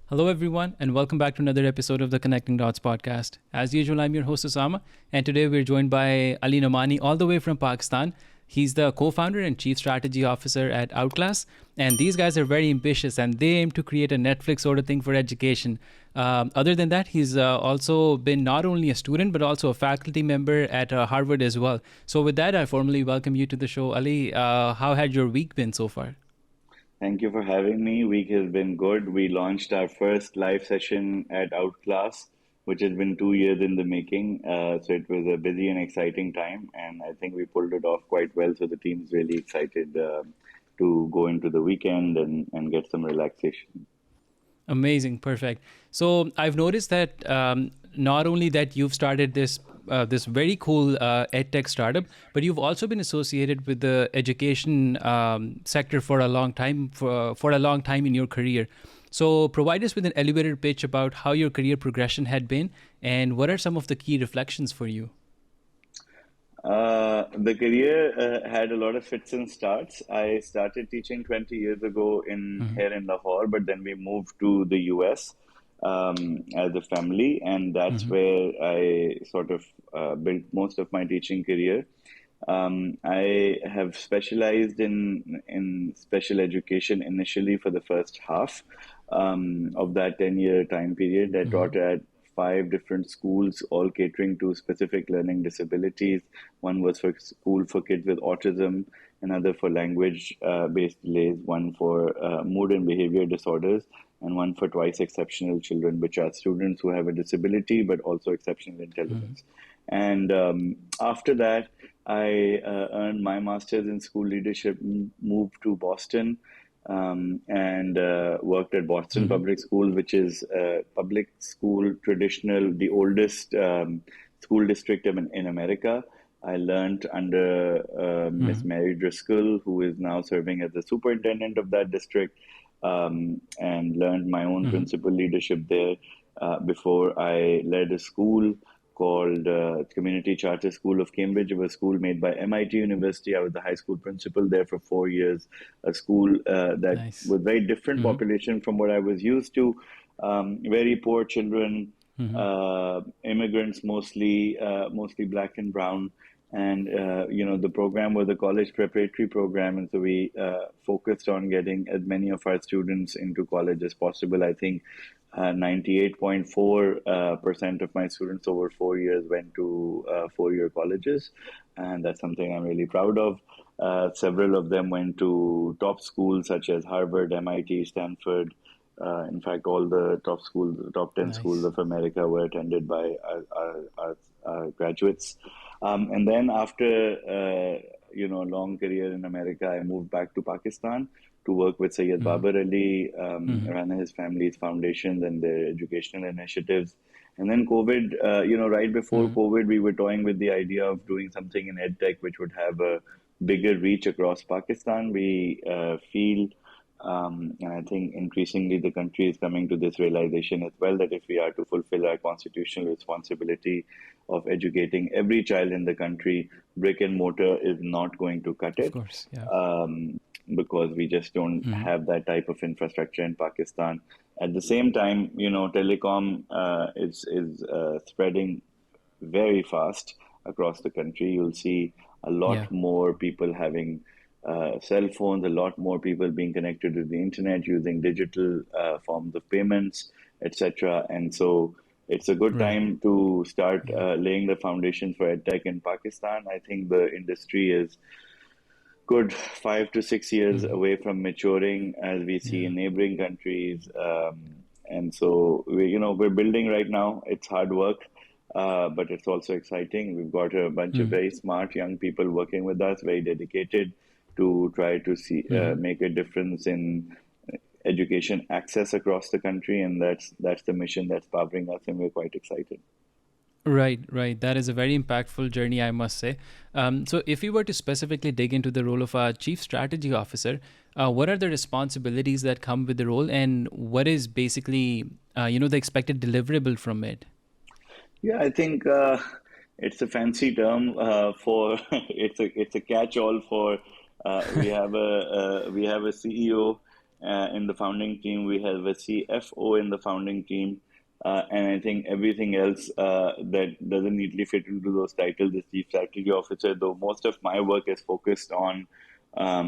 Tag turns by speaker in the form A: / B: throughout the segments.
A: Hello, everyone, and welcome back to another episode of the Connecting Dots podcast. As usual, I'm your host, Usama, and today we're joined by Ali Nomani, all the way from Pakistan. He's the co founder and chief strategy officer at Outclass, and these guys are very ambitious and they aim to create a Netflix sort of thing for education. Other than that, he's also been not only a student but also a faculty member at Harvard as well. So, with that, I formally welcome you to the show. Ali, how had your week been so far?
B: Thank you for having me. Week has been good. We launched our first live session at Outclass, which has been 2 years in the making. So it was a busy and exciting time, and I think we pulled it off quite well. So the team's really excited to go into the weekend and get some relaxation.
A: Amazing, perfect. So I've noticed that not only that you've started this very cool edtech startup, but you've also been associated with the education sector for a long time for a long time in your career. So provide us with an elevator pitch about how your career progression had been, and what are some of the key reflections for you.
B: The career had a lot of fits and starts. I started teaching 20 years ago in
A: Hmm.
B: here in Lahore, but then we moved to the US as a family, and that's
A: Hmm.
B: where I sort of built most of my teaching career. I have specialized in special education initially for the first half of that 10-year time period. I taught
A: Hmm.
B: at five different schools, all catering to specific learning disabilities. One was for school for kids with autism, another for language based delays, one for mood and behavior disorders, and one for twice exceptional children, which are students who have a disability but also exceptional
A: Hmm.
B: intelligence. And after that, I earned my master's in school leadership, moved to Boston, and worked at Boston
A: Hmm.
B: Public School, which is public school traditional, the oldest school district in America. I learned under Miss
A: Hmm.
B: Mary Driscoll, who is now serving as the superintendent of that district, and learned my own
A: Hmm.
B: principal leadership there before I led a school called Community Charter School of Cambridge. It was a school made by MIT University. I was the high school principal there for 4 years, a school that
A: Nice.
B: was very different
A: Hmm.
B: population from what I was used to. Very poor children,
A: Hmm.
B: immigrants mostly, mostly black and brown. And the program was a college preparatory program, and so we focused on getting as many of our students into college as possible. I think 98.4% of my students over 4 years went to four-year colleges, and that's something I'm really proud of. Several of them went to top schools such as Harvard, MIT, Stanford. In fact, all the top schools, the top 10 schools
A: Nice.
B: of America were attended by our graduates. And then after a long career in America, I moved back to Pakistan to work with Sayyid
A: Hmm.
B: Babar Ali,
A: Hmm.
B: run his family's foundations and their educational initiatives. And then COVID, right before
A: Hmm.
B: COVID, we were toying with the idea of doing something in EdTech which would have a bigger reach across Pakistan. We feel, and I think increasingly the country is coming to this realization as well, that if we are to fulfill our constitutional responsibility of educating every child in the country, brick and mortar is not going to cut
A: Of
B: it.
A: course. Yeah.
B: Because we just don't
A: Hmm.
B: have that type of infrastructure in Pakistan. At the same time, telecom is spreading very fast across the country. You'll see a
A: Yeah.
B: lot more people having cell phones, a lot more people being connected to the internet using digital forms of payments, etc. And so it's a good
A: Right.
B: time to start
A: Yeah.
B: laying the foundations for edtech in Pakistan. I think the industry is good 5 to 6 years
A: Hmm.
B: away from maturing as we see
A: Yeah.
B: in neighboring countries. And so we're building right now. It's hard work, but it's also exciting. We've got a bunch of
A: Hmm.
B: very smart young people working with us, very dedicated to try to see
A: Hmm.
B: make a difference in education access across the country, and that's the mission that's powering us, and we're quite excited.
A: Right, right. That is a very impactful journey, I must say. So, if you were to specifically dig into the role of a chief strategy officer, what are the responsibilities that come with the role, and what is basically, the expected deliverable from it?
B: Yeah, I think it's a fancy term for it's a catch-all for we have a CEO. in the founding team. We have a CFO in the founding team. And I think everything else that doesn't neatly fit into those titles is Chief Strategy Officer, though most of my work is focused on, I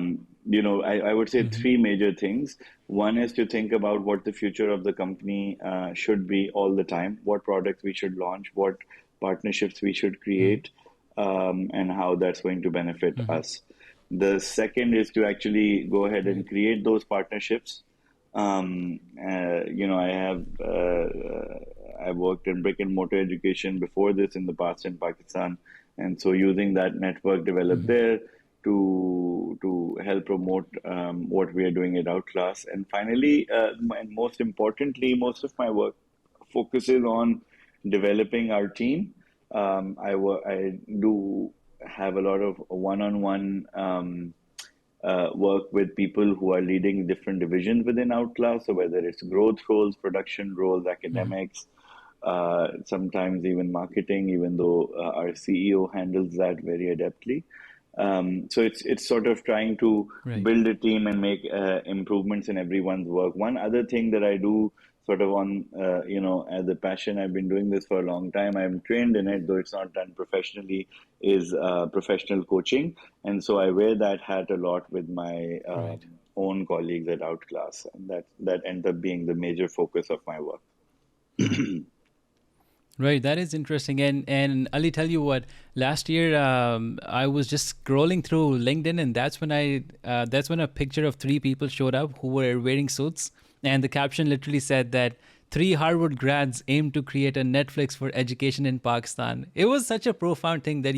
B: would say
A: Mm-hmm.
B: three major things. One is to think about what the future of the company should be all the time, what products we should launch, what partnerships we should create, and how that's going to benefit
A: Mm-hmm.
B: us. The second is to actually go ahead
A: Right.
B: and create those partnerships. I've worked in brick and mortar education before this in the past in Pakistan, and so using that network developed
A: Mm-hmm.
B: there to help promote what we are doing at Outclass. And finally, and most importantly, most of my work focuses on developing our team. I do have a lot of one-on-one work with people who are leading different divisions within Outclass. So whether it's growth roles, production roles,
A: Mm-hmm.
B: academics, sometimes even marketing, even though our CEO handles that very adeptly. So it's sort of trying to
A: Right.
B: build a team and make improvements in everyone's work. One other thing that I do sort of on, as a passion, I've been doing this for a long time. I'm trained in it, though it's not done professionally, is professional coaching. And so I wear that hat a lot with my
A: Right.
B: own colleagues at Outclass. And that ends up being the major focus of my work.
A: Right, that is interesting. And Ali, tell you what, last year I was just scrolling through LinkedIn, and that's when a picture of three people showed up who were wearing suits, and the caption literally said that three Harvard grads aim to create a Netflix for education in Pakistan. It was such a profound thing that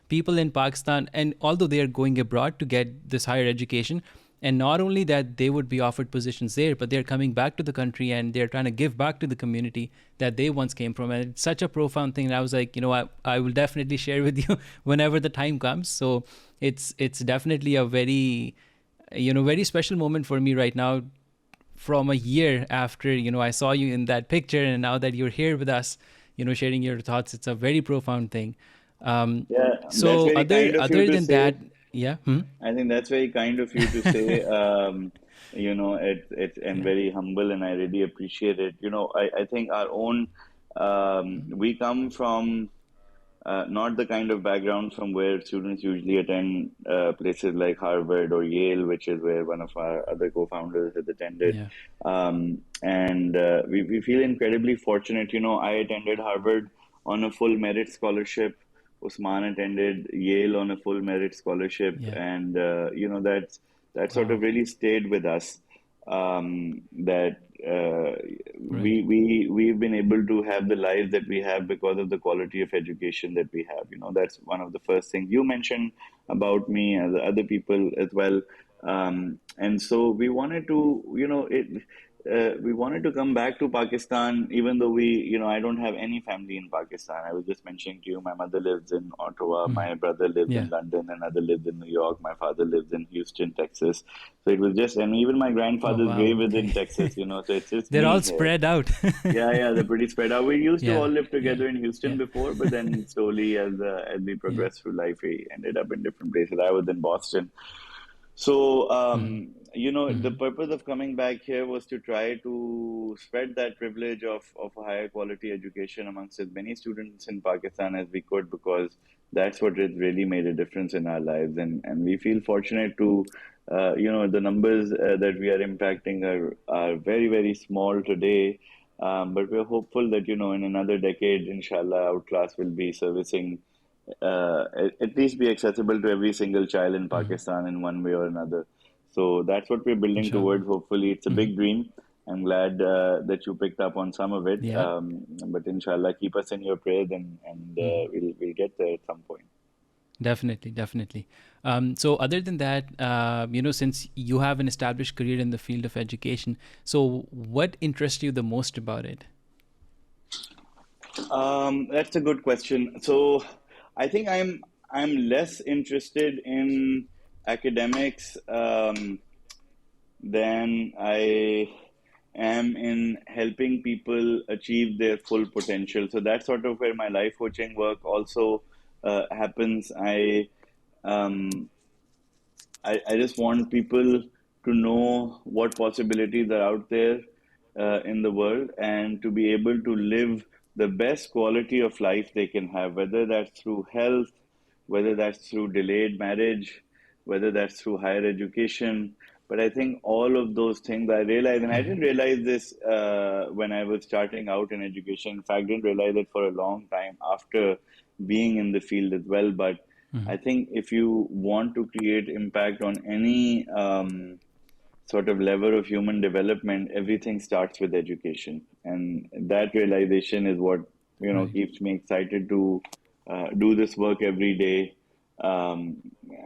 A: people in Pakistan, and although they are going abroad to get this higher education, and not only that they would be offered positions there, but they're coming back to the country and they're trying to give back to the community that they once came from. And it's such a profound thing. And I was like, I will definitely share with you whenever the time comes. So it's definitely a very, very special moment for me right now, from a year after I saw you in that picture, and now that you're here with us, sharing your thoughts. It's a very profound thing.
B: Yeah, that's
A: So
B: very
A: other
B: kind of you
A: other
B: to
A: than that,
B: say.
A: yeah. Hmm?
B: I think that's very kind of you to say. It's and
A: Yeah.
B: very humble, and I really appreciate it. I think our own, we come from not the kind of background from where students usually attend places like Harvard or Yale, which is where one of our other co-founders has attended.
A: Yeah.
B: And we feel incredibly fortunate. I attended Harvard on a full merit scholarship. Usman attended Yale on a full merit scholarship,
A: Yeah.
B: and that sort of
A: Wow.
B: really stayed with us. That
A: Right.
B: we've been able to have the lives that we have because of the quality of education that we have. That's one of the first things you mentioned about me and the other people as well. And so we wanted to, we wanted to come back to Pakistan, even though I don't have any family in Pakistan. I was just mentioning to you, my mother lives in Ottawa,
A: Mhm.
B: my brother lives
A: Yeah.
B: in London, another lives in New York, my father lives in Houston, Texas. So it was just, and even my
A: Oh,
B: grandfather's
A: wow.
B: grave is in
A: Okay.
B: Texas, so it's just
A: They're
B: me
A: all
B: here.
A: spread out.
B: Yeah, yeah, they're pretty spread out. We used to all
A: Yeah.
B: live
A: Yeah.
B: together in Houston
A: Yeah.
B: before, but then slowly, as we
A: Yeah.
B: progressed through life, we ended up in different places. I was in Boston. So,
A: Hmm.
B: the
A: Hmm.
B: purpose of coming back here was to try to spread that privilege of a higher quality education amongst as many students in Pakistan as we could, because that's what has really made a difference in our lives. And we feel fortunate to, the numbers that we are impacting are very, very small today. But we're hopeful that, in another decade, inshallah, Outclass will be servicing at least be accessible to every single child in
A: Hmm.
B: Pakistan in one way or another. So that's what we're building
A: Inshallah.
B: towards. Hopefully, it's a
A: Hmm.
B: big dream. I'm glad that you picked up on some of it.
A: Yeah.
B: But inshallah, keep us in your prayers, and
A: Hmm.
B: we'll get there at some point.
A: Definitely, definitely. So, other than that, since you have an established career in the field of education, so what interests you the most about it?
B: That's a good question. So, I think I'm less interested in academics. Then I am in helping people achieve their full potential. So that's sort of where my life coaching work also happens. Um, I just want people to know what possibilities are out there in the world, and to be able to live the best quality of life they can have, whether that's through health, whether that's through delayed marriage, whether that's through higher education. But I think all of those things I realized, and I didn't realize this when I was starting out in education. In fact, didn't realize it for a long time after being in the field as well. But I think if you want to create impact on any sort of level of human development, everything starts with education. And that realization is what,
A: Right.
B: keeps me excited to do this work every day. Um,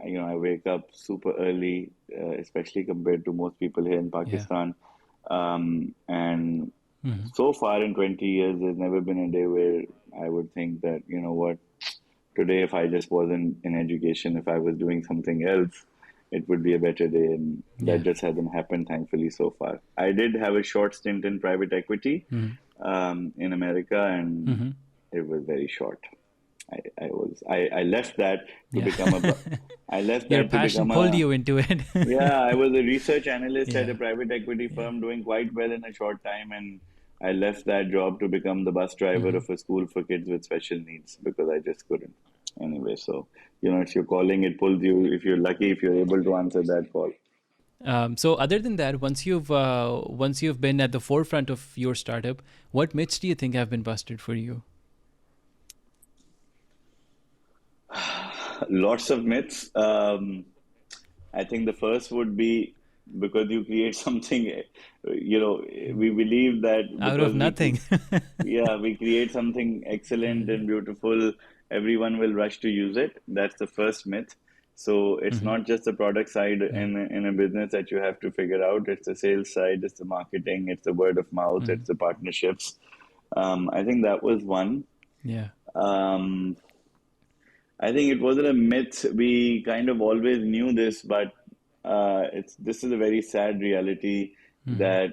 B: I wake up super early, especially compared to most people here in
A: Yeah.
B: Pakistan. And so far in 20 years, there's never been a day where I would think that, what, today, if I just wasn't in education, if I was doing something else, it would be a better day. And that
A: Yeah.
B: just hasn't happened, thankfully, so far. I did have a short stint in private equity in America, and it was very short. I left that to
A: Yeah.
B: become I left
A: Your
B: that to
A: passion
B: become
A: pulled
B: a,
A: you into it.
B: yeah, I was a research analyst at a
A: Yeah.
B: private equity
A: Yeah.
B: firm doing quite well in a short time, and I left that job to become the bus driver of a school for kids with special needs because I just couldn't. Anyway, so, it's your calling, it pulls you if you're lucky, if you're able to answer that call.
A: So other than that, once you've been at the forefront of your startup, what myths do you think have been busted for you?
B: Lots of myths. I think the first would be because you create something, we believe that
A: Out of
B: because
A: nothing.
B: yeah, we create something excellent and beautiful, everyone will rush to use it. That's the first myth. So it's not just the product side
A: Right.
B: in a business that you have to figure out. It's the sales side, it's the marketing, it's the word of mouth, it's the partnerships. I think that was one.
A: Yeah.
B: Um, I think it wasn't a myth. We kind of always knew this, but it's this is a very sad reality that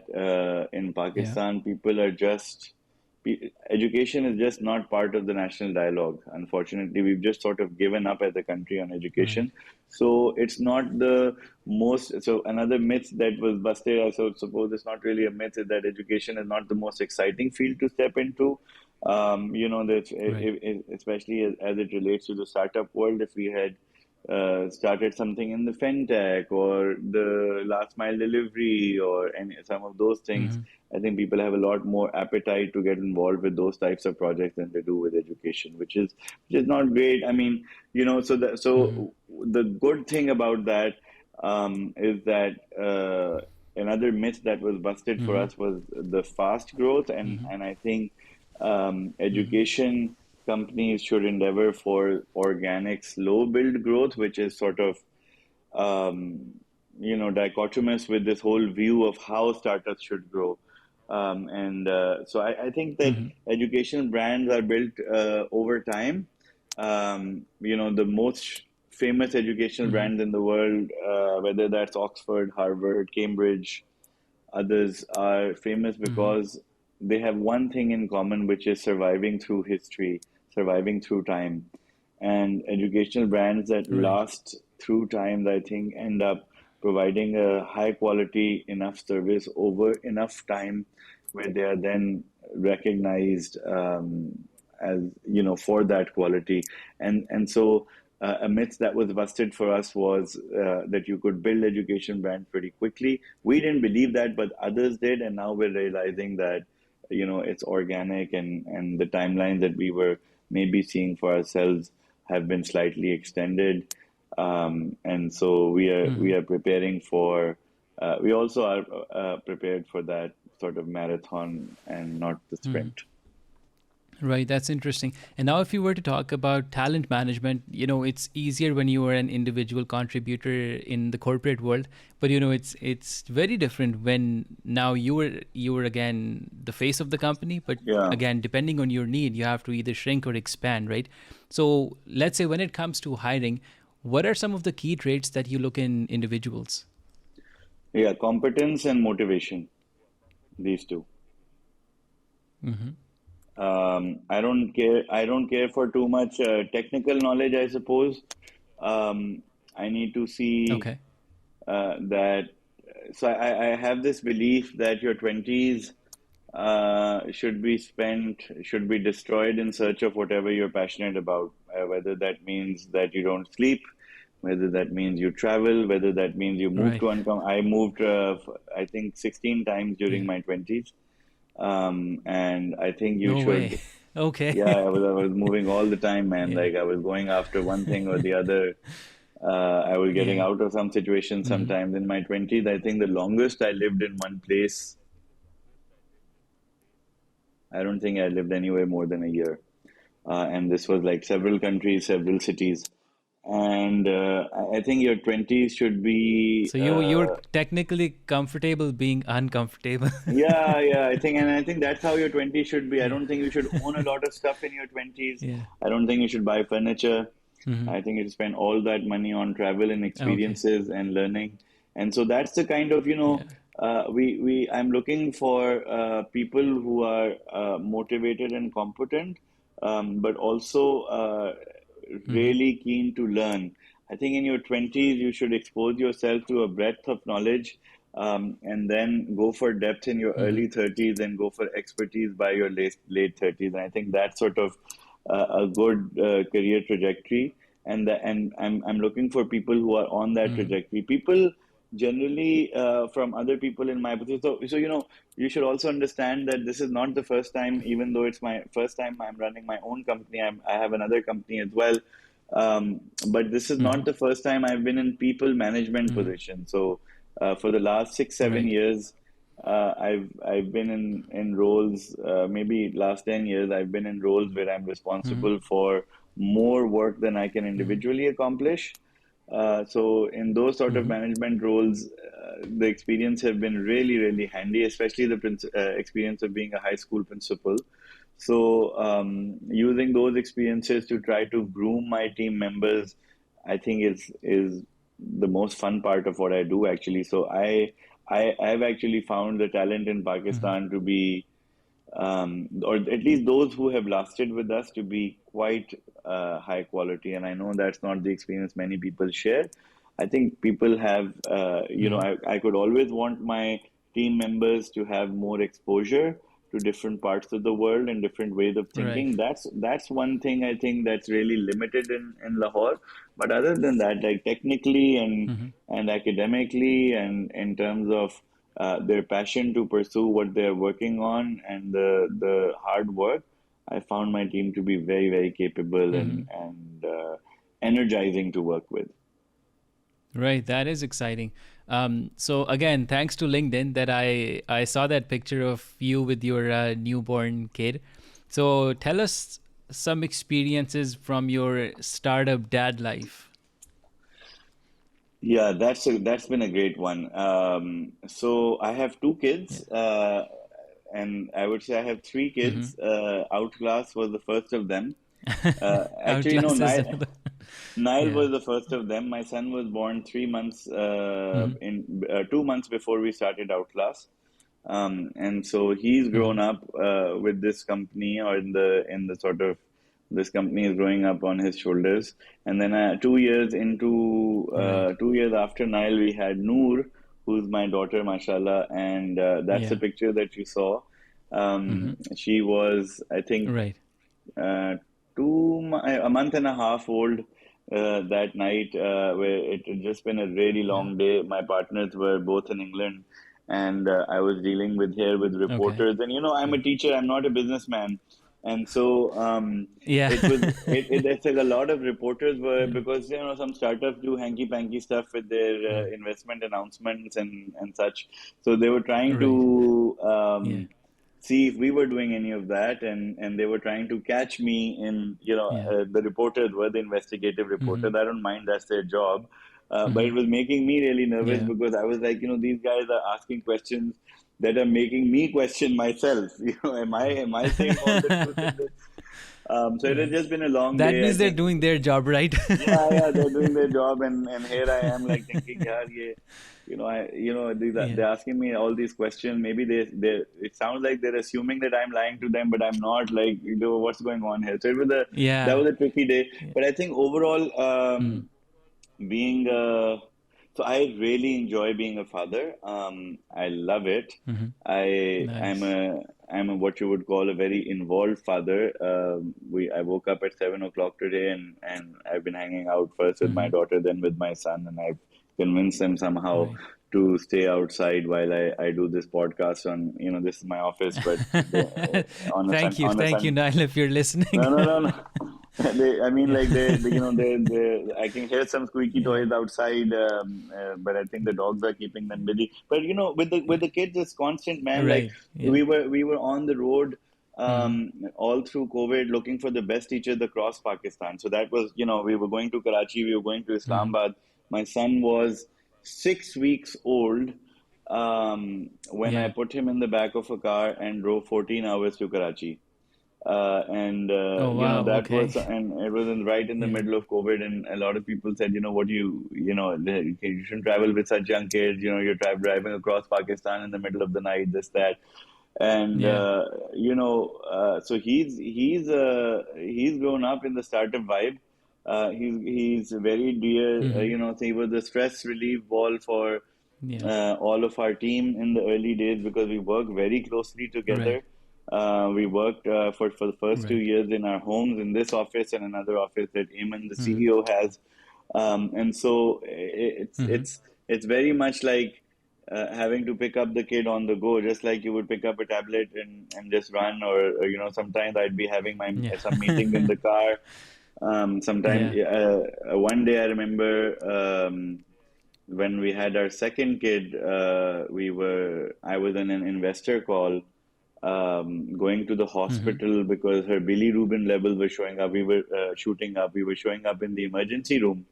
B: in
A: Yeah.
B: Pakistan, people are just education is just not part of the national dialogue. Unfortunately, we've just sort of given up as a country on
A: Right.
B: education. So it's not the most. So another myth that was busted, I suppose it's not really a myth, is that education is not the most exciting field to step into. That
A: Right.
B: especially as it relates to the startup world, if we had started something in the fintech or the last mile delivery or any some of those things, I think people have a lot more appetite to get involved with those types of projects than they do with education, which is not great. I mean, so the good thing about that is that another myth that was busted for us was the fast growth, and I think education companies should endeavor for organic slow build growth, which is sort of dichotomous with this whole view of how startups should grow. And so I think that education brands are built over time. The most famous educational brands in the world, whether that's Oxford, Harvard, Cambridge, others, are famous because they have one thing in common, which is surviving through history, surviving through time. And educational brands that
A: Right.
B: last through time, I think, end up providing a high quality enough service over enough time where they are then recognized as for that quality. And so a myth that was busted for us was that you could build education brands pretty quickly. We didn't believe that, but others did, and now we're realizing that it's organic, and the timelines that we were maybe seeing for ourselves have been slightly extended. And so we are preparing for. We also are prepared for that sort of marathon and not the sprint.
A: Right, that's interesting. And now, if you were to talk about talent management, it's easier when you are an individual contributor in the corporate world. But it's very different when now you were again the face of the company. But
B: Yeah.
A: again, depending on your need, you have to either shrink or expand, right? So let's say when it comes to hiring, what are some of the key traits that you look in individuals?
B: Yeah, competence and motivation, these two. I don't care for too much technical knowledge, I suppose. I need to see
A: Okay.
B: that I have this belief that your 20s should be destroyed in search of whatever you're passionate about, whether that means that you don't sleep, whether that means you travel, whether that means you move
A: Right.
B: to uncom. I moved, I think, 16 times during
A: Yeah.
B: my 20s. And I think you
A: No way.
B: should,
A: Okay.
B: yeah, I was moving all the time, man.
A: Yeah.
B: Like I was going after one thing or the other. I was getting
A: Yeah.
B: out of some situations
A: Hmm.
B: sometimes in my 20s. I think the longest I lived in one place, I don't think I lived anywhere more than a year. And this was like several countries, several cities. And I think your 20s should be,
A: So you're technically comfortable being uncomfortable.
B: yeah, I think that's how your 20s should be. I
A: Yeah.
B: don't think you should own a lot of stuff in your 20s.
A: Yeah.
B: I don't think you should buy furniture.
A: Hmm.
B: I think you should spend all that money on travel and
A: Okay.
B: experiences and learning. And so that's the kind of,
A: Yeah.
B: I'm looking for people who are motivated and competent, but also
A: Hmm.
B: really keen to learn. I think in your 20s, you should expose yourself to a breadth of knowledge, and then go for depth in your
A: Hmm.
B: early 30s and go for expertise by your late 30s. And I think that's sort of a good career trajectory. And I'm looking for people who are on that
A: Hmm.
B: trajectory. People generally from other people in my position. So you should also understand that this is not the first time, even though it's my first time I'm running my own company. I have another company as well. But this is not
A: Hmm.
B: the first time I've been in people management
A: Hmm.
B: position. So for the last 6, 7
A: Right.
B: years, I've been in roles. Maybe last 10 years, I've been in roles where I'm
A: Hmm.
B: responsible for more work than I can
A: Hmm.
B: individually accomplish. So in those sort of
A: Hmm.
B: management roles, the experience have been really, really handy, especially the experience of being a high school principal. So using those experiences to try to groom my team members, I think is the most fun part of what I do actually. So I've actually found the talent in
A: Hmm.
B: Pakistan to be or at least those who have lasted with us to be quite high quality. And I know that's not the experience many people share. I think people have,
A: Hmm.
B: I could always want my team members to have more exposure to different parts of the world and different ways of
A: Right.
B: thinking. That's one thing I think that's really limited in Lahore. But other than that, like technically
A: Hmm.
B: and academically and in terms of their passion to pursue what they're working on and the hard work, I found my team to be very, very capable
A: Hmm.
B: and energizing to work with.
A: Right, that is exciting. So again, thanks to LinkedIn that I saw that picture of you with your newborn kid. So tell us some experiences from your startup dad life.
B: Yeah, that's been a great one. So I have two
A: Yeah.
B: kids, and I would say I have three
A: Hmm.
B: kids. Outclass was the first of them. Actually, no,
A: Outclasses another.
B: Nile
A: Yeah.
B: was the first of them. My son was born 3 months
A: Hmm.
B: in 2 months before we started Outclass. And so he's
A: Hmm.
B: grown up with this company, or in the sort of this company is growing up on his shoulders. And then 2 years into
A: Right.
B: 2 years after Nile, we had Noor, who's my daughter, mashallah, and that's the
A: Yeah.
B: picture that you saw.
A: Hmm.
B: She was, I think,
A: Right.
B: uh, a month and a half old that night, where it had just been a really
A: Yeah.
B: long day. My partners were both in England, and I was dealing with
A: Okay.
B: reporters. And I'm a teacher. I'm not a businessman, and so
A: Yeah.
B: it's like a lot of reporters were,
A: Yeah.
B: because some startups do hanky panky stuff with their
A: Mm.
B: investment announcements and such. So they were trying
A: Right.
B: to
A: Yeah.
B: see if we were doing any of that, and they were trying to catch me in,
A: Yeah.
B: the reporters were the investigative
A: Hmm.
B: reporters. I don't mind, that's their job. But it
A: Hmm.
B: was making me really nervous,
A: Yeah.
B: because I was like, these guys are asking questions that are making me question myself. Am I saying all the truth in this? So it
A: Yeah.
B: has just been a long
A: That
B: day, I
A: means they're
B: think.
A: doing their job right.
B: Yeah, they're doing their job, and here I am, like thinking, yeah,
A: Yeah.
B: they're asking me all these questions. Maybe it sounds like they're assuming that I'm lying to them, but I'm not. Like, what's going on here? So that
A: Yeah.
B: was a tricky day.
A: Yeah.
B: But I think overall,
A: Mm.
B: being So I really enjoy being a father. I love it.
A: Hmm.
B: I'm
A: Nice.
B: a what you would call a very involved father. I woke up at 7 o'clock today, and I've been hanging out first with my
A: Hmm.
B: daughter, then with my son, and I've convinced them somehow
A: Right.
B: to stay outside while I do this podcast on, this is my office, but on a
A: Thank you,
B: sun.
A: Niall, if you're listening.
B: No, no, no, no. I mean,
A: Yeah.
B: like I can hear some squeaky
A: Yeah.
B: toys outside, but I think the dogs are keeping them busy. But
A: Yeah.
B: with the kids, it's constant, man. Like
A: Right. Yeah.
B: we were on the road,
A: Hmm.
B: all through COVID, looking for the best teachers across Pakistan. So that was, we were going to Karachi, we were going to
A: Hmm.
B: Islamabad. My son was 6 weeks old, when I
A: Yeah.
B: put him in the back of a car and drove 14 hours to Karachi. And
A: Oh, wow.
B: that
A: Okay.
B: was, and it was right in the
A: Yeah.
B: middle of COVID, and a lot of people said, what do you shouldn't travel with such young kids. You're driving across Pakistan in the middle of the night, this that, and
A: Yeah.
B: so he's grown up in the startup vibe. He's very dear.
A: Hmm.
B: So he was the stress relief ball for
A: Yeah.
B: all of our team in the early days because we worked very closely
A: Right.
B: together. We worked for the first two
A: Right.
B: years in our homes in this office and another office that Eamon, the
A: Hmm.
B: CEO, has. And so
A: Hmm.
B: it's very much like having to pick up the kid on the go, just like you would pick up a tablet and just run, or sometimes I'd be having my
A: Yeah.
B: some meetings in the car. Sometimes
A: Yeah.
B: one day I remember. When we had our second kid, I was on an investor call, going to the
A: Hmm.
B: hospital because her bilirubin levels were showing up. We were shooting up. We were showing up in the emergency room,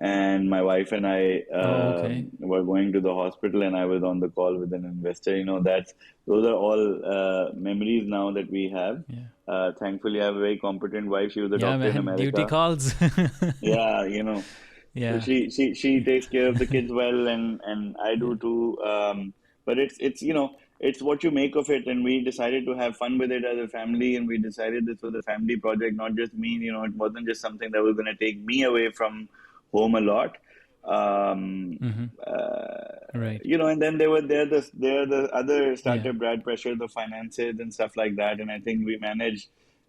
B: and my wife and I
A: Oh, okay.
B: were going to the hospital, and I was on the call with an investor. Those are all memories now that we have.
A: Yeah.
B: Thankfully, I have a very competent wife. She was a
A: Yeah,
B: doctor in
A: man. Duty
B: America.
A: calls.
B: Yeah, so
A: Yeah.
B: she takes care of the kids well, and I
A: Yeah.
B: do too. But it's what you make of it, and we decided to have fun with it as a family, and we decided this was a family project, not just me. It wasn't just something that was going to take me away from home a lot. Um,
A: Hmm.
B: uh,
A: Right.
B: and then there are the other
A: Yeah.
B: startup Brad pressure, the finances and stuff like that, and I think we managed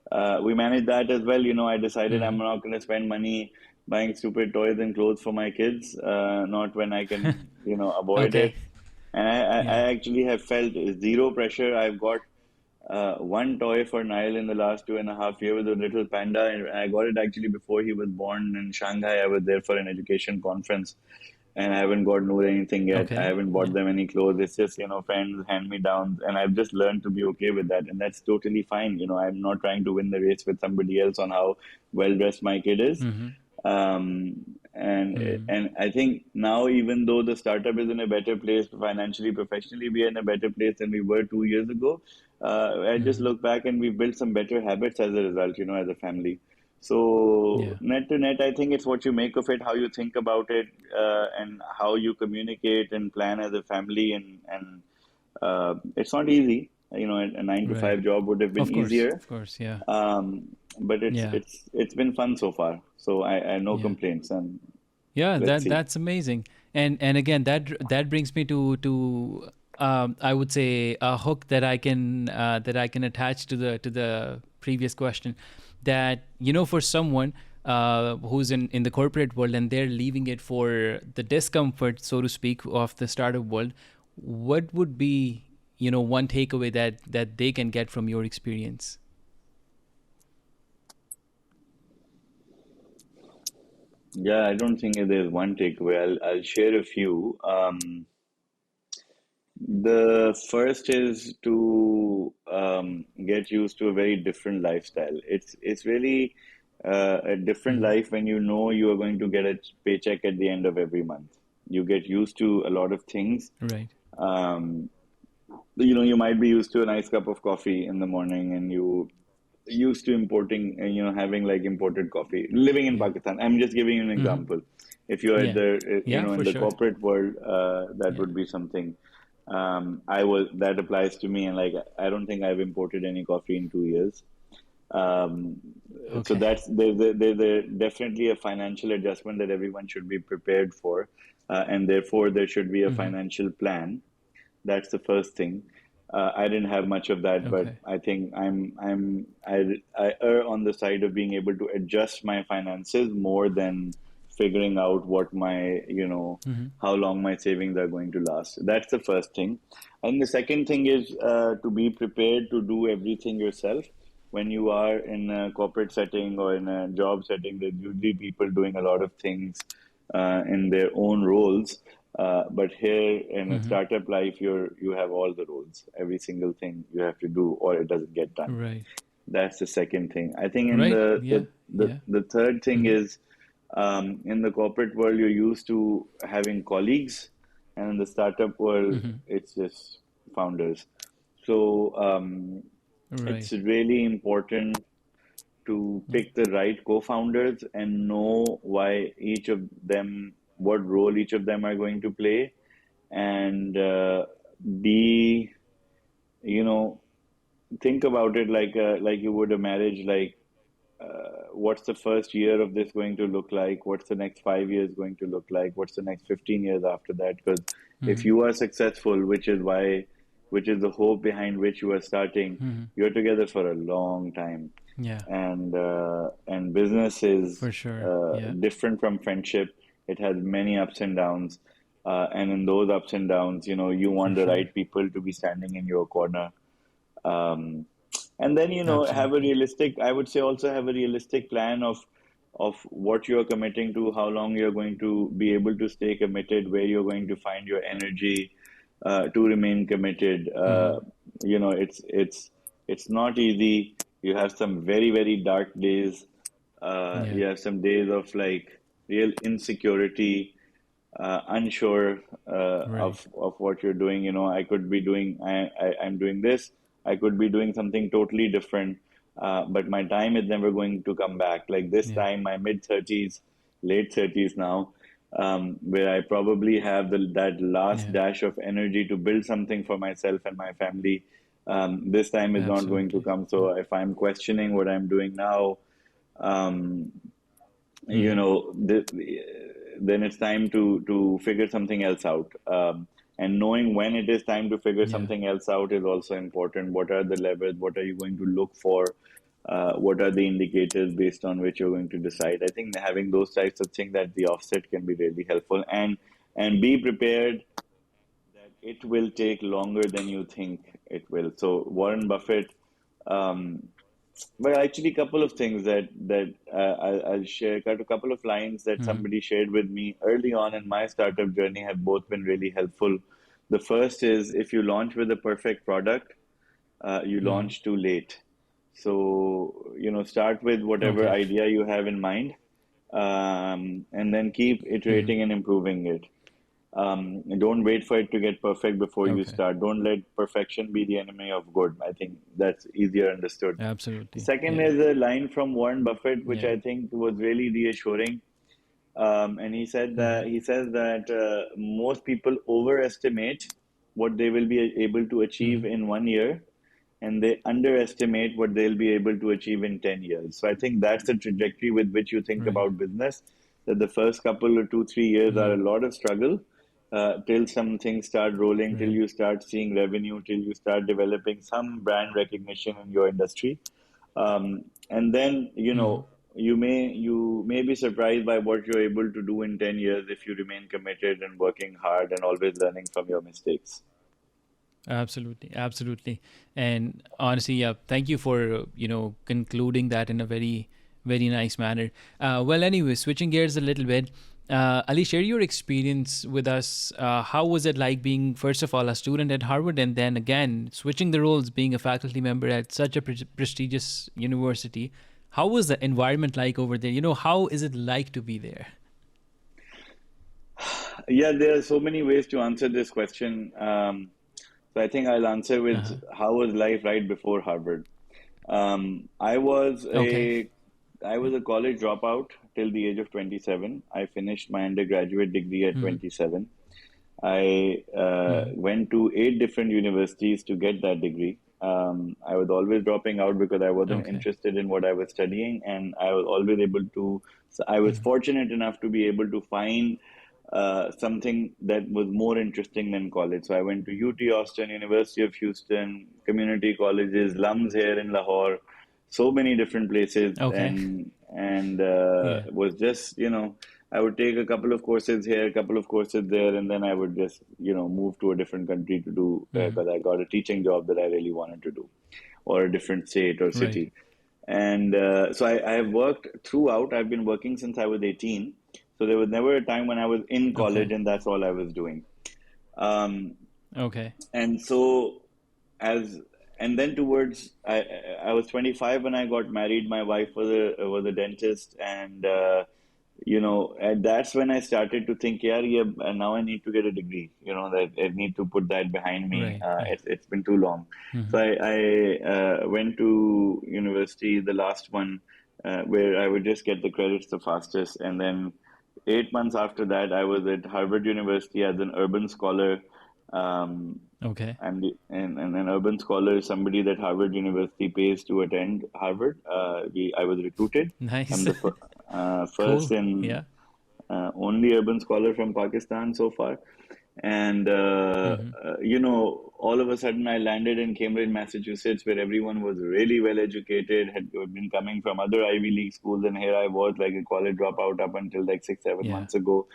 B: that as well. I decided I'm
A: Hmm.
B: not going to spend money buying stupid toys and clothes for my kids, not when I can, avoid it.
A: Okay.
B: And I
A: Yeah.
B: actually have felt zero pressure. I've got one toy for Nile in the last 2.5 years with a little panda, and I got it actually before he was born in Shanghai. I was there for an education conference, and I haven't got Noor anything yet. I
A: Okay.
B: haven't bought
A: Yeah.
B: them any clothes. It's just, friends hand me downs, and I've just learned to be okay with that, and that's totally fine. I'm not trying to win the race with somebody else on how well dressed my kid is.
A: Hmm.
B: Um, and
A: Hmm.
B: and I think now, even though the startup is in a better place financially, professionally, we are in a better place than we were 2 years ago. I just
A: Hmm.
B: look back and we've built some better habits as a result, as a family. So
A: Yeah.
B: net to net, I think it's what you make of it, how you think about it, and how you communicate and plan as a family. And it's not easy. A nine to
A: Right.
B: five job would have been
A: Of course.
B: easier,
A: Of course. Yeah.
B: but it's
A: Yeah.
B: it's it's been fun so far. So I no
A: Yeah.
B: complaints, and
A: Yeah,
B: let's see.
A: that's amazing. And again, that brings me to I would say a hook that I can attach to the previous question, that for someone who's in the corporate world and they're leaving it for the discomfort, so to speak, of the startup world, what would be one takeaway that they can get from your experience?
B: Yeah, I don't think there's one takeaway. I'll share a few. The first is to get used to a very different lifestyle. It's really a different
A: Hmm.
B: life when you know you are going to get a paycheck at the end of every month. You get used to a lot of things.
A: Right.
B: Um, you might be used to a nice cup of coffee in the morning, and you used to importing, having like imported coffee. Living in
A: Yeah.
B: Pakistan, I'm just giving you an
A: Hmm.
B: example. If you're at
A: Yeah.
B: the,
A: Yeah,
B: in
A: for
B: the
A: sure.
B: corporate world, that
A: Yeah.
B: would be something. That applies to me, and like I don't think I've imported any coffee in 2 years. Um, so
A: Okay.
B: there's definitely a financial adjustment that everyone should be prepared for, and therefore there should be a
A: Mm-hmm.
B: financial plan. That's the first thing. I didn't have much of that, but
A: Okay.
B: I think I err on the side of being able to adjust my finances more than figuring out what my,
A: Mm-hmm.
B: how long my savings are going to last. That's the first thing. And the second thing is to be prepared to do everything yourself. When you are in a corporate setting or in a job setting, there's usually people doing a lot of things in their own roles. But here in a
A: Mm-hmm.
B: startup life, you have all the roles. Every single thing you have to do, or it doesn't get done.
A: Right.
B: That's the second thing. I think in
A: Right. Yeah. Yeah.
B: the third thing
A: Mm-hmm.
B: is in the corporate world, you're used to having colleagues, and in the startup world,
A: Mm-hmm.
B: it's just founders. So
A: Right.
B: it's really important to
A: Yeah.
B: pick the right co-founders and know why each of them, what role each of them are going to play, and be, you know, think about it like you would a marriage. Like, what's the first year of this going to look like? What's the next 5 years going to look like? What's the next 15 years after that? Because if
A: Mm-hmm.
B: you are successful, which is the hope behind which you are starting,
A: Mm-hmm.
B: you're together for a long time.
A: Yeah.
B: And business is
A: For sure. Yeah.
B: different from friendship. It has many ups and downs. And in those ups and downs, you
A: For
B: want the
A: sure.
B: right people to be standing in your corner. Um, and then, have a
A: Absolutely.
B: realistic, I would say also have a realistic plan of what you're committing to, how long you're going to be able to stay committed, where you're going to find your energy to remain committed.
A: Mm-hmm.
B: It's not easy. You have some very, very dark days.
A: Yeah.
B: You have some days of like real insecurity, unsure
A: Right.
B: of what you're doing. I could be doing, I'm doing this. I could be doing something totally different, but my time is never going to come back. Like this
A: Yeah.
B: time, my mid 30s, late 30s now, where I probably have that last
A: Yeah.
B: dash of energy to build something for myself and my family. This time is not going to
A: Absolutely.
B: come.
A: Yeah.
B: So if I'm questioning what I'm doing now, um, you
A: Mm-hmm.
B: know, then it's time to figure something else out. And knowing when it is time to figure
A: Yeah.
B: something else out is also important. What are the levers? What are you going to look for? What are the indicators based on which you're going to decide? I think having those types of things at the offset can be really helpful, and be prepared that it will take longer than you think it will. So Warren Buffett, um, well, actually, a couple of things I'll share. Got a couple of lines that
A: Mm-hmm.
B: somebody shared with me early on in my startup journey have both been really helpful. The first is if you launch with a perfect product, you
A: Mm-hmm.
B: launch too late. So, start with whatever
A: Okay.
B: idea you have in mind, and then keep
A: Mm-hmm.
B: iterating and improving it. Don't wait for it to get perfect before you
A: Okay.
B: start. Don't let perfection be the enemy of good. I think that's easier understood. The
A: Absolutely.
B: second
A: Yeah.
B: is a line from Warren Buffett, which
A: Yeah.
B: I think was really reassuring. And
A: Mm-hmm.
B: he says that most people overestimate what they will be able to achieve
A: Mm-hmm.
B: in 1 year, and they underestimate what they'll be able to achieve in 10 years. So I think that's the trajectory with which you think
A: Right.
B: about business, that the first couple or 2, 3 years are
A: Mm-hmm.
B: a lot of struggle till some things start rolling, till
A: Right.
B: you start seeing revenue, till you start developing some brand recognition in your industry. And then,
A: Mm-hmm.
B: you may be surprised by what you're able to do in 10 years if you remain committed and working hard and always learning from your mistakes.
A: Absolutely, absolutely. And honestly, yeah, thank you for concluding that in a very, very nice manner. Well, anyway, switching gears a little bit, Ali, share your experience with us. How was it like being, first of all, a student at Harvard, and then again switching the roles, being a faculty member at such a prestigious university? How was the environment like over there? How is it like to be there?
B: Yeah, there are so many ways to answer this question. So I think I'll answer
A: Uh
B: with
A: huh.
B: how was life right before Harvard. Um, I was
A: Okay.
B: a I was a college dropout till the age of 27. I finished my undergraduate degree at
A: Mm-hmm.
B: 27. I
A: Mm-hmm.
B: went to 8 different universities to get that degree. I was always dropping out because I wasn't
A: Okay.
B: interested in what I was studying, and I was always able to. So I was
A: Mhm.
B: fortunate enough to be able to find something that was more interesting than college. So I went to UT Austin, University of Houston, community colleges, LUMS here in Lahore, so many different places,
A: Okay.
B: and
A: Yeah.
B: was just, I would take a couple of courses here, a couple of courses there, and then I would just, move to a different country to do
A: Mhm.
B: because I got a teaching job that I really wanted to do, or a different state or
A: Right.
B: city. And so I have worked throughout. I've been working since I was 18. So there was never a time when I was in college
A: Okay.
B: and that's all I was doing. Um,
A: Okay.
B: and so as and then towards I was 25 when I got married. My wife was a dentist, and that's when I started to think, yeah, yeah, and now I need to get a degree. That I need to put that behind me.
A: Right. Right.
B: It's been too long. So
A: Mhm.
B: I went to university, the last one, where I would just get the credits the fastest, and then 8 months after that, I was at Harvard University as an urban scholar. Um,
A: Okay.
B: and an urban scholar is somebody that Harvard University pays to attend Harvard. I was recruited. I'm
A: Nice.
B: the first
A: Cool.
B: and
A: Yeah.
B: only urban scholar from Pakistan so far. And
A: Mhm.
B: all of a sudden, I landed in Cambridge, Massachusetts, where everyone was really well educated, had been coming from other Ivy League schools, and here I was, like a college dropout up until like 6, 7
A: Yeah.
B: months ago,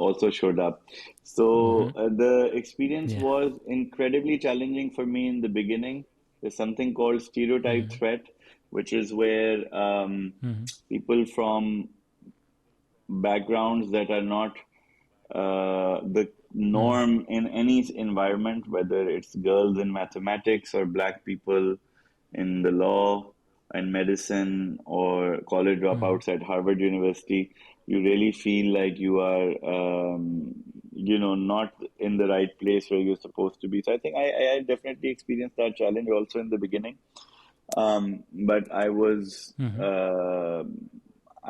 B: also showed up. So
A: Mhm.
B: the experience
A: Yeah.
B: was incredibly challenging for me in the beginning. There's something called stereotype
A: Mhm.
B: threat, which is where
A: Mhm.
B: people from backgrounds that are not the
A: Mhm.
B: norm in any environment, whether it's girls in mathematics or black people in the law and medicine or college
A: Mhm.
B: dropouts at Harvard University, you really feel like you are, not in the right place where you're supposed to be. So I think I definitely experienced that challenge also in the beginning. But
A: Mhm.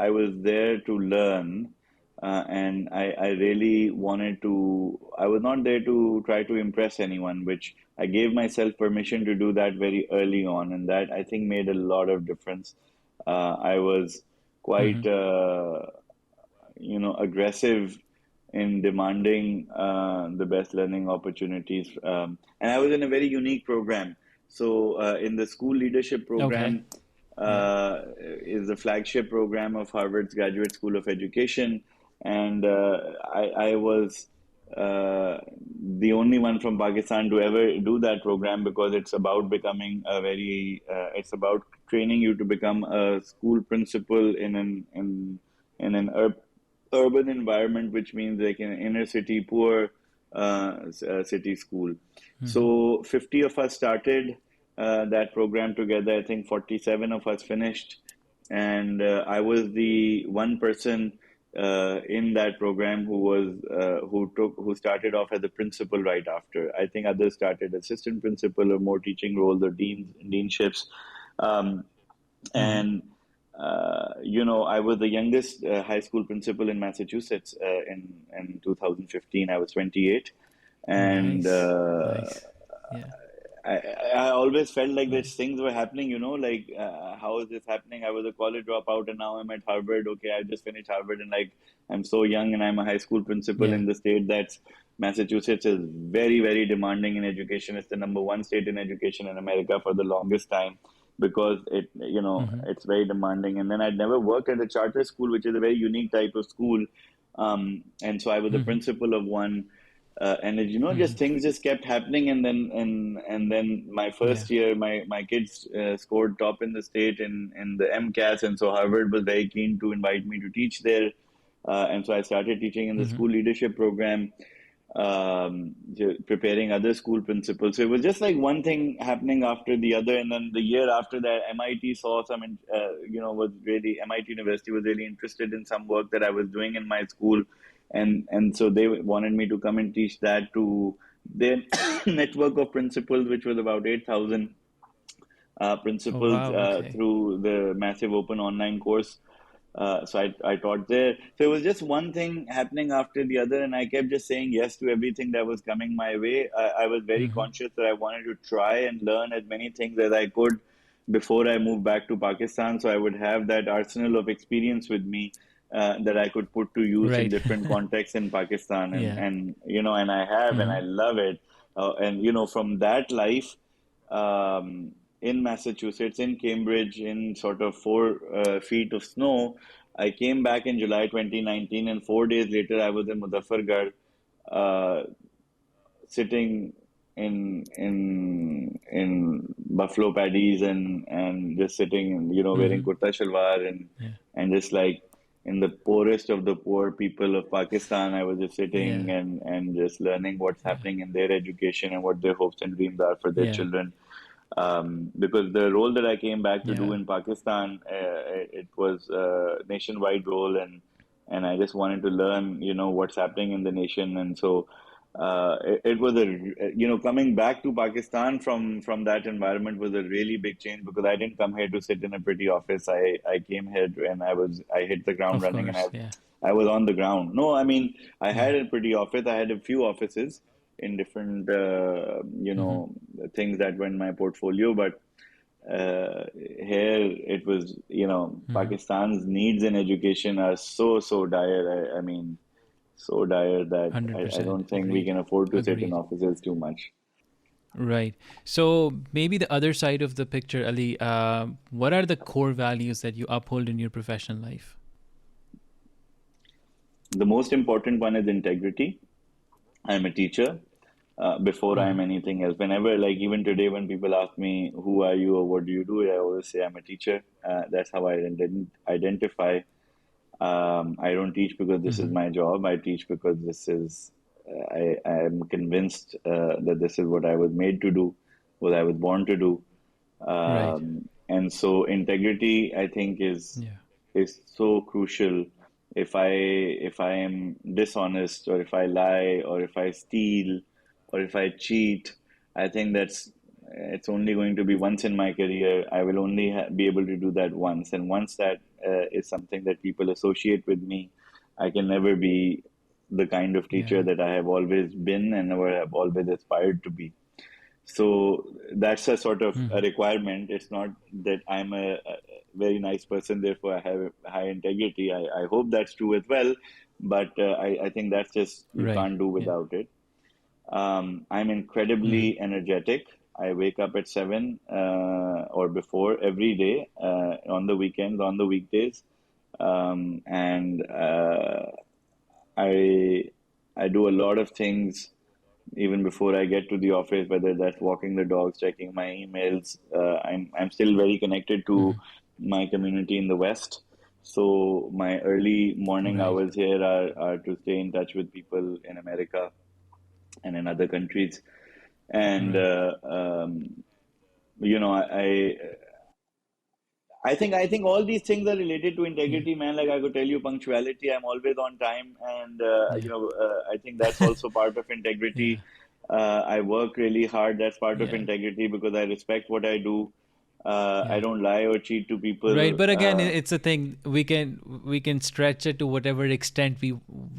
B: I was there to learn, and I really wanted to. I was not there to try to impress anyone, which I gave myself permission to do that very early on, and that I think made a lot of difference. I was quite,
A: Mhm.
B: aggressive in demanding the best learning opportunities. And I was in a very unique program. So, in the school leadership
A: Okay.
B: program,
A: Yeah.
B: is the flagship program of Harvard's Graduate School of Education. And I was the only one from Pakistan to ever do that program because it's about becoming it's about training you to become a school principal in an urban environment, which means like an inner city, poor city school.
A: Mhm.
B: So 50 of us started that program together. I think 47 of us finished, and I was the one person in that program who started off as a principal right after. I think others started assistant principal or more teaching roles or deanships. Um,
A: Mhm.
B: and I was the youngest high school principal in Massachusetts in 2015. I was 28, and
A: Nice. Nice. Yeah.
B: I, I always felt like
A: Yeah.
B: these things were happening, like, how is this happening? I was a college dropout and now I'm at Harvard. Okay, I just finished Harvard and like I'm so young and I'm a high school principal
A: Yeah.
B: in the state that's Massachusetts is very, very demanding in education. It's the number one state in education in America for the longest time because
A: Mhm.
B: it's very demanding. And then I'd never worked at a charter school, which is a very unique type of school. And so I was the
A: Mhm.
B: principal of one, and just
A: Mhm.
B: things just kept happening, and then my
A: Yeah.
B: first year, my kids scored top in the state in the MCAS, and so Harvard was very keen to invite me to teach there, and so I started teaching in the
A: Mhm.
B: school leadership program, preparing other school principals. So it was just like one thing happening after the other, and then the year after that, MIT saw was really MIT University was really interested in some work that I was doing in my school, and so they wanted me to come and teach that to their network of principals, which was about 8,000
A: Oh
B: principals
A: wow. Okay.
B: through the massive open online course. So I taught there. So it was just one thing happening after the other, and I kept just saying yes to everything that was coming my way. I was very
A: Mm-hmm.
B: conscious that I wanted to try and learn as many things as I could before I moved back to Pakistan. So I would have that arsenal of experience with me that I could put to use in
A: Right.
B: different contexts in Pakistan,
A: Yeah.
B: and and I have, and
A: Mm-hmm.
B: I love it. And from that life in Massachusetts, in Cambridge, in sort of 4 feet of snow. I came back in July 2019, and 4 days later, I was in Muzaffargarh, uh, sitting in buffalo paddies and just sitting, wearing
A: Mm-hmm.
B: kurta shalwar
A: Yeah.
B: and just like in the poorest of the poor people of Pakistan. I was just sitting
A: Yeah.
B: and just learning what's
A: Yeah.
B: happening in their education and what their hopes and dreams are for their
A: Yeah.
B: children. Because the role that I came back to do
A: Yeah.
B: in Pakistan, it was a nationwide role, and I just wanted to learn, what's happening in the nation, and so it was coming back to Pakistan from that environment was a really big change because I didn't come here to sit in a pretty office. I came here and I hit the ground
A: Of
B: running, and
A: course. Yeah.
B: I was on the ground. No, I mean, I had
A: Yeah.
B: a pretty office. I had a few offices in different,
A: Mm-hmm.
B: things that were in my portfolio. But here it was,
A: Mm-hmm.
B: Pakistan's needs in education are so dire. I mean, so dire that I
A: 100%.
B: don't think we
A: Agreed.
B: can afford to sit in
A: Agreed.
B: offices too much.
A: Right. So maybe the other side of the picture, Ali, what are the core values that you uphold in your professional life?
B: The most important one is integrity. I'm a teacher. Before
A: Mm-hmm.
B: I'm anything else. Whenever, like even today, when people ask me, "Who are you or what do you do?" I always say I'm a teacher. That's how I identify. I don't teach because this is
A: Mm-hmm.
B: my job. I teach because this is, I am convinced that this is what I was made to do, what I was born to do.
A: Right.
B: And so integrity, I think,
A: Yeah.
B: is so crucial. If I am dishonest, or if I lie, or if I steal, or if I cheat, I think it's only going to be once in my career. I will only be able to do that once, and once that is something that people associate with me, I can never be the kind of teacher
A: Yeah.
B: that I have always been and never have always aspired to be. So that's a sort of a
A: Mm-hmm.
B: requirement. It's not that I'm a very nice person, therefore I have high integrity. I hope that's true as well, but I think that's just, you
A: Right.
B: can't do
A: Yeah.
B: without it. I'm
A: Mm-hmm.
B: incredibly energetic. I wake up at 7 or before every day, on the weekends, on the weekdays, and I I do a lot of things even before I get to the office, whether that's walking the dogs, checking my emails. I'm still very connected to
A: Mm-hmm.
B: my community in the West. So my early morning
A: Right.
B: hours here are to stay in touch with people in America and in other countries. And
A: Right.
B: you know, I think all these things are related to
A: Yeah.
B: integrity, man. Like I could tell you, punctuality. I'm always on time, and
A: Yeah.
B: I think that's also part of integrity.
A: Yeah.
B: I work really hard. That's part of
A: Yeah.
B: integrity because I respect what I do. I
A: Yeah.
B: don't lie or cheat to
A: Right,
B: people.
A: but again, it's a thing we can stretch it to whatever extent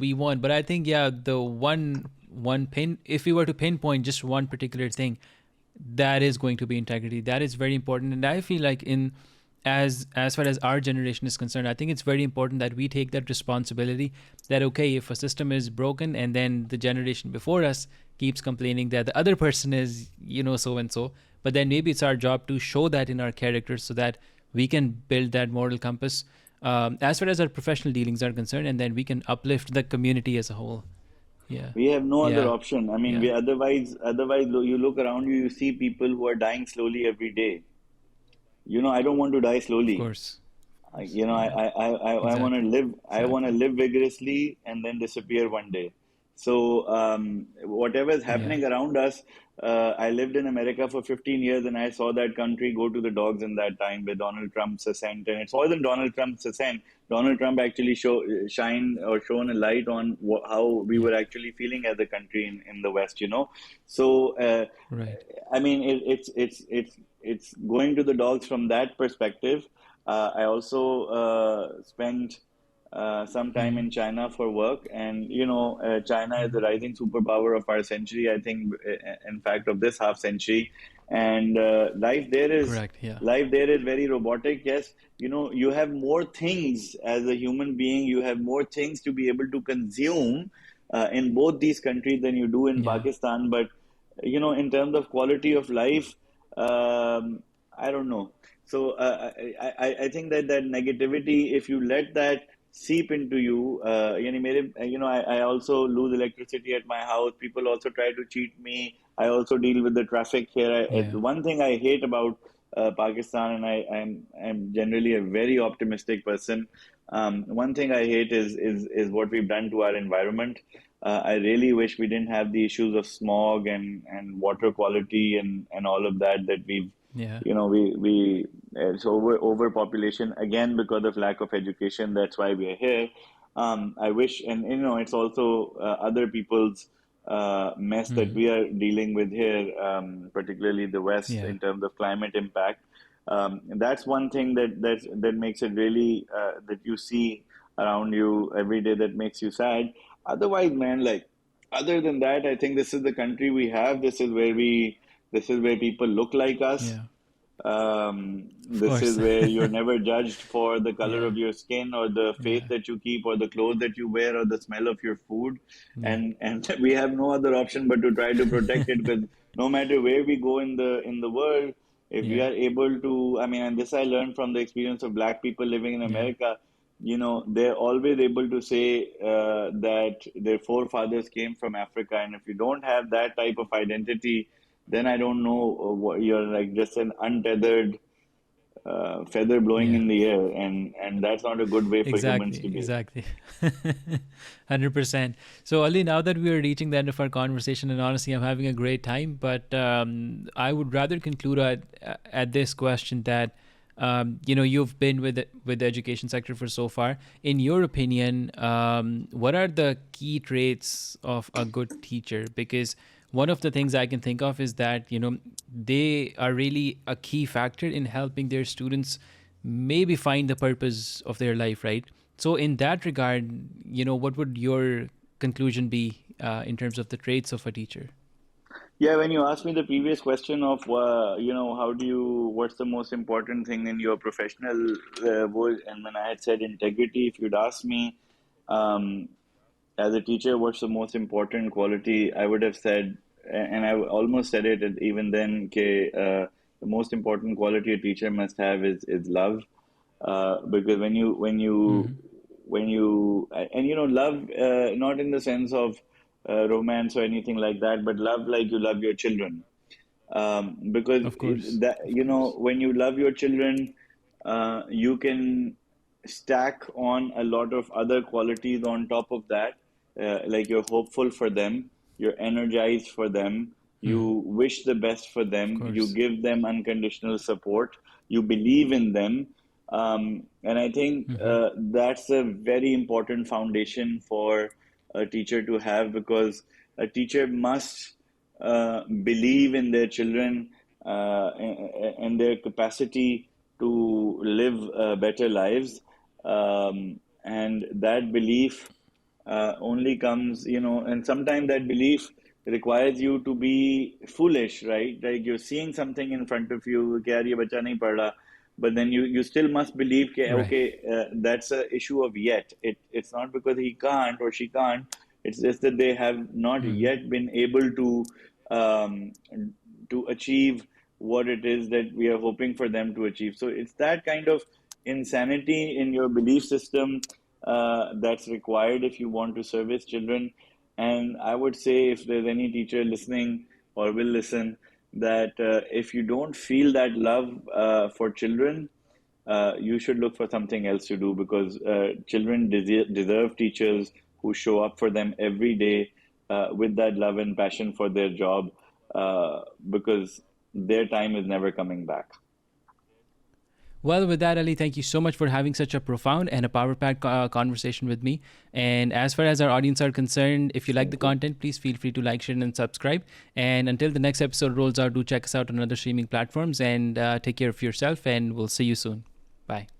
A: we want. But I think yeah, the one pin if we were to pinpoint just one particular thing, that is going to be integrity. That is very important, and I feel like in as far as our generation is concerned, I think it's very important that we take that responsibility. That okay, if a system is broken and then the generation before us keeps complaining that the other person is so and so, but then maybe it's our job to show that in our characters so that we can build that moral compass as far as our professional dealings are concerned, and then we can uplift the community as a whole. Yeah.
B: We have no other
A: Yeah.
B: option. I mean,
A: Yeah.
B: we otherwise you look around you, you see people who are dying slowly every day. I don't want to die
A: Of
B: slowly.
A: course. Of
B: I,
A: course.
B: you know, I,
A: Yeah.
B: I, I want to
A: Exactly.
B: live. I want to
A: Exactly.
B: live vigorously and then disappear one day. So whatever is
A: Yeah.
B: happening around us, I lived in America for 15 years, and I saw that country go to the dogs in that time with Donald Trump's ascent. And it wasn't Donald Trump's ascent. Donald Trump actually shone a light on how we
A: Yeah.
B: were actually feeling as a country in the West. So
A: Right.
B: I mean, it's going to the dogs from that perspective. I also spent some time
A: Hmm.
B: in China for work, and China is the rising superpower of our century. I think, in fact, of this half century, and
A: Correct. Yeah.
B: life there is very robotic. Yes, you have more things as a human being. You have more things to be able to consume in both these countries than you do in
A: Yeah.
B: Pakistan. But in terms of quality of life, I don't know. So I think that negativity, if you let that seep into you, I also lose electricity at my house. People also try to cheat me. I also deal with the traffic here.
A: Yeah.
B: The one thing I hate about Pakistan, and I'm generally a very optimistic person. One thing I hate is what we've done to our environment. I really wish we didn't have the issues of smog and water quality and all of that we've
A: Yeah.
B: we it's overpopulation again because of lack of education. That's why we are here. I wish, and it's also other people's mess that
A: Hmm.
B: we are dealing with here, particularly the West,
A: Yeah.
B: in terms of climate impact. And that's one thing that makes it really that you see around you every day that makes you sad. Otherwise, man, like other than that, I think this is the country we have. This is where people look like us.
A: Yeah. Of
B: This is
A: course.
B: where you're never judged for the color
A: Yeah.
B: of your skin or the faith
A: Yeah.
B: that you keep or the clothes that you wear or the smell of your food.
A: Yeah.
B: And we have no other option but to try to protect it because no matter where we go in the world, if we
A: Yeah.
B: are able to, I mean, and this I learned from the experience of black people living in
A: Yeah.
B: America, they're always able to say that their forefathers came from Africa. And if you don't have that type of identity, then I don't know what you're like just an untethered feather blowing
A: Yeah.
B: in the air, and that's not a good way for humans
A: Exactly.
B: to be.
A: Exactly. 100%. So, Ali, now that we are reaching the end of our conversation, and honestly, I'm having a great time, but I would rather conclude at this question that, you've been with the education sector for so far. In your opinion, what are the key traits of a good teacher? Because one of the things I can think of is that, they are really a key factor in helping their students maybe find the purpose of their life, right? So, in that regard, what would your conclusion be in terms of the traits of a teacher?
B: Yeah, when you asked me the previous question of what's the most important thing in your professional world, and when I had said integrity, if you'd asked me um, as a teacher, what's the most important quality? I would have said, and I almost said it even then, the most important quality a teacher must have is love, because
A: Mm-hmm.
B: and love, not in the sense of romance or anything like that, but love like you love your children, because
A: Of course. Of course.
B: when you love your children, you can stack on a lot of other qualities on top of that. Like you're hopeful for them, you're energized for them,
A: Hmm.
B: you wish the best for
A: Of
B: them, you
A: course.
B: give them unconditional support, you believe in them. And I think
A: Hmm.
B: that's a very important foundation for a teacher to have, because a teacher must believe in their children and their capacity to live better lives. And that belief only comes, and sometimes that belief requires you to be foolish, right? Like you're seeing something in front of you, कि यार ये बच्चा नहीं पढ़ रहा, but then you still must believe that
A: Right.
B: okay, that's a issue of yet. It's not because he can't or she can't. It's just that they have not
A: Hmm.
B: yet been able um, to achieve what it is that we are hoping for them to achieve. So it's that kind of insanity in your belief system that's required if you want to service children. And I would say, if there's any teacher listening or will listen, that if you don't feel that love for children, you should look for something else to do, because children deserve teachers who show up for them every day with that love and passion for their job, because their time is never coming back.
A: Well, with that, Ali, thank you so much for having such a profound and a power packed conversation with me. And as far as our audience are concerned, if you like the
B: Thank you.
A: content, please feel free to like, share, and subscribe. And until the next episode rolls out, do check us out on other streaming platforms and take care of yourself. And we'll see you soon. Bye.